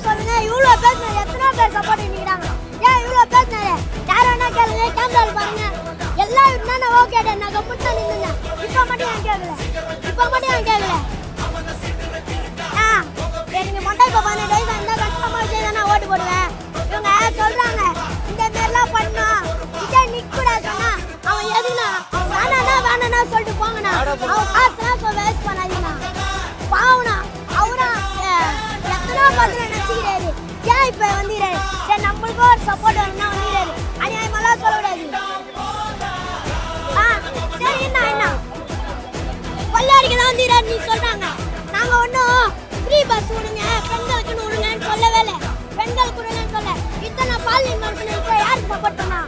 சொல்லுங்க, இவ்வளோ பேசுனாரு, எத்தனை பேர் சப்போர்ட் பண்ணிக்கிறாங்க? ஏன் இவ்வளோ பேசுனாரு? யார் வேணா கேளுங்க, கேமராவில் பாருங்க. எல்லாம் இருந்தா ஓகே, நான் கம்முன்னு தான் நின்னுங்க. இப்போ மட்டும் ஏன் கேட்கல? நீங்க மொட்டை இப்போ 18 வயசு இருந்தா கன்ஃபார்மா விஜய் தானே ஓட்டு போடுவேன். இவங்க சொல்றாங்க இந்த மாதிரிலாம் பண்ணோம், விஜய் நிக்கூடா சொன்னா அவன் எதுனா வேணானா சொல்லிட்டு போங்கண்ணா. அவன் காசுலாம் வேஸ்ட் பண்ணாதீங்கண்ணா. பாவனா அவரா எத்தனை பசங்க நினைச்சுக்கிறாரு. ஏன் இப்ப வந்துறாரு? சரி நம்மளுக்கும் ஒரு சப்போர்ட் வேணும்னா வந்துறாரு. அநியாயமெல்லாம் சொல்லக்கூடாது. சரி என்ன கொள்ளாடிக்கு தான் வந்துறாரு நீ சொல்றாங்க. நாங்க ஒன்றும் ஃப்ரீ பஸ் விடுங்க, பெண்களுக்குன்னு விடுங்கன்னு சொல்லவே இல்லை. பெண்களுக்கு விடுங்கன்னு சொல்ல இத்தனை பாலியல் யாருக்கு சப்போர்ட் பண்ணா?